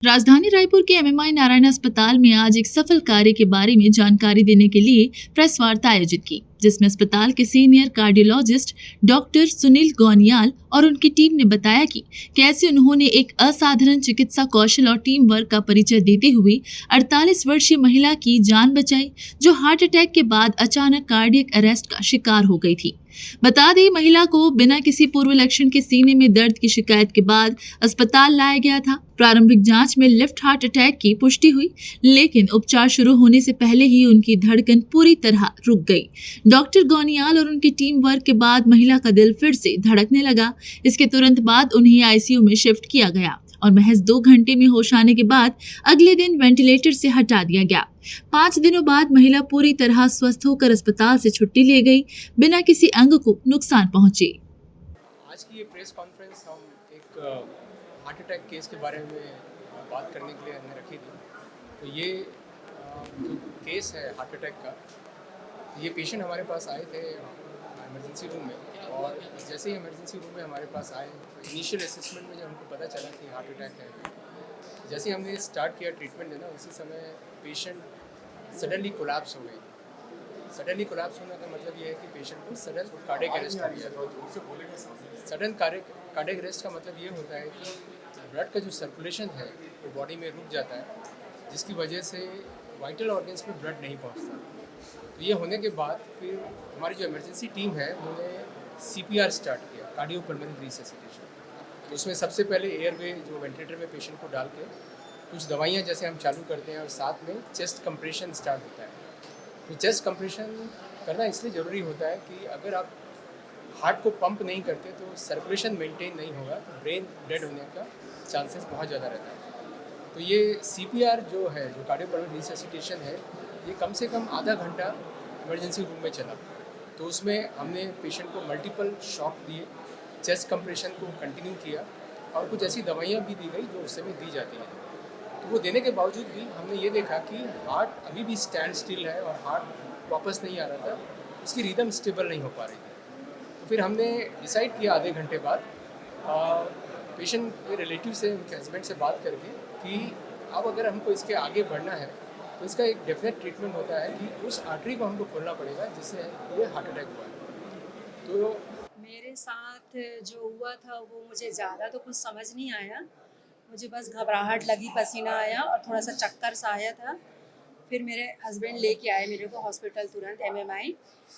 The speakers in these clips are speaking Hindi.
राजधानी रायपुर के एमएमआई नारायण अस्पताल में आज एक सफल कार्य के बारे में जानकारी देने के लिए प्रेस वार्ता आयोजित की, जिसमें अस्पताल के सीनियर कार्डियोलॉजिस्ट डॉक्टर सुनील गोनियाल और उनकी टीम ने बताया कि कैसे उन्होंने एक असाधारण चिकित्सा कौशल और टीम वर्क का परिचय देते हुए 48 वर्षीय महिला की जान बचाई, जो हार्ट अटैक के बाद अचानक कार्डियक अरेस्ट का शिकार हो गई थी। बता दें, महिला को बिना किसी पूर्व लक्षण के सीने में दर्द की शिकायत के बाद अस्पताल लाया गया था। प्रारंभिक जांच में लेफ्ट हार्ट अटैक की पुष्टि हुई, लेकिन उपचार शुरू होने से पहले ही उनकी धड़कन पूरी तरह रुक गई। डॉक्टर गोनियाल और उनकी टीम वर्क के बाद महिला का दिल फिर से धड़कने लगा। इसके तुरंत बाद उन्हें आईसीयू में शिफ्ट किया गया और महज 2 घंटे में होश आने के बाद अगले दिन वेंटिलेटर से हटा दिया गया। 5 दिनों बाद महिला पूरी तरह स्वस्थ होकर अस्पताल से छुट्टी ले गई, बिना किसी अंग को नुकसान पहुंचे। आज की ये प्रेस कॉन्फ्रेंस हम एक हार्ट अटैक केस के बारे में बात करने के लिए हमने रखी थी। तो ये जो केस है हार्ट अटैक का, ये पेशेंट हमारे पास आए थे इमरजेंसी रूम में, और जैसे ही इमरजेंसी रूम में हमारे पास आए, इनिशियल असेसमेंट में जब हमको पता चला कि हार्ट अटैक है, जैसे ही हमने स्टार्ट किया ट्रीटमेंट देना, उसी समय पेशेंट सडनली कोलैप्स हो गई। सडनली कोलैप्स होने का मतलब ये है कि पेशेंट को सडन कार्डियक अरेस्ट हो गया। सडन कार्डियक अरेस्ट का मतलब ये होता है कि ब्लड का जो सर्कुलेशन है वो बॉडी में रुक जाता है, जिसकी वजह से वाइटल ऑर्गन्स में ब्लड नहीं पहुंचता। तो ये होने के बाद फिर हमारी जो इमरजेंसी टीम है उन्होंने CPR स्टार्ट किया, कार्डियोपल्मोनरी रिससिटेशन। तो उसमें सबसे पहले एयरवे जो वेंटिलेटर में पेशेंट को डाल के कुछ दवाइयाँ जैसे हम चालू करते हैं, और साथ में चेस्ट कंप्रेशन स्टार्ट होता है। तो चेस्ट कंप्रेशन करना इसलिए ज़रूरी होता है कि अगर आप हार्ट को पंप नहीं करते तो सर्कुलेशन मेंटेन नहीं होगा, तो ब्रेन डेड होने का चांसेस बहुत ज़्यादा रहता है। तो ये CPR जो है, जो कार्डियोपल्मोनरी रिससिटेशन है, ये कम से कम आधा घंटा इमरजेंसी रूम में चला। तो उसमें हमने पेशेंट को मल्टीपल शॉक दिए, चेस्ट कंप्रेशन को कंटिन्यू किया, और कुछ ऐसी दवाइयाँ भी दी गई जो उस समय दी जाती हैं। तो वो देने के बावजूद भी हमने ये देखा कि हार्ट अभी भी स्टैंड स्टिल है और हार्ट वापस नहीं आ रहा था, उसकी रिदम स्टेबल नहीं हो पा रही थी। तो फिर हमने डिसाइड किया आधे घंटे बाद पेशेंट के रिलेटिव से, उनके हस्बैंड से बात करके कि अब अगर हमको इसके आगे बढ़ना है तो इसका एक डेफिनेट ट्रीटमेंट होता है कि उस आर्टरी को हमको खोलना पड़ेगा जिससे ये हार्ट अटैक हुआ है। तो मेरे साथ जो हुआ था वो मुझे ज़्यादा तो कुछ समझ नहीं आया। मुझे बस घबराहट लगी, पसीना आया और थोड़ा-सा चक्कर सा आया था। फिर मेरे हस्बैंड लेके आए मेरे को हॉस्पिटल तुरंत एमएमआई।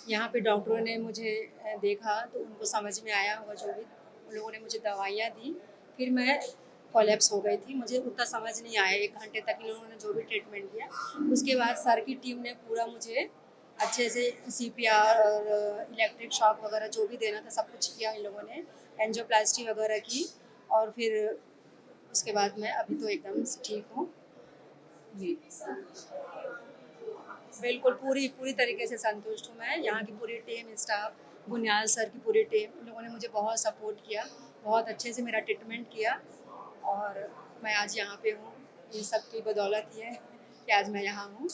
यहाँ पे डॉक्टरों ने मुझे देखा तो उनको समझ में आया होगा जो भी, उन लोगों ने मुझे दवाइयाँ दी। फिर मैं कोलैप्स हो गई थी, मुझे उतना समझ नहीं आया। 1 घंटे तक इन लोगों ने जो भी ट्रीटमेंट दिया, उसके बाद सर की टीम ने पूरा मुझे अच्छे से CPR और इलेक्ट्रिक शॉक वगैरह जो भी देना था सब कुछ किया इन लोगों ने, एंजियोप्लास्टी वगैरह की, और फिर उसके बाद मैं अभी तो एकदम ठीक हूँ। जी, बिल्कुल पूरी पूरी तरीके से संतुष्ट हूँ मैं। यहाँ की पूरी टीम, स्टाफ, बुनियाल सर की पूरी टीम, इन लोगों ने मुझे बहुत सपोर्ट किया, बहुत अच्छे से मेरा ट्रीटमेंट किया, और मैं आज यहाँ पे हूँ। इन सब की बदौलत ही है कि आज मैं यहाँ हूँ।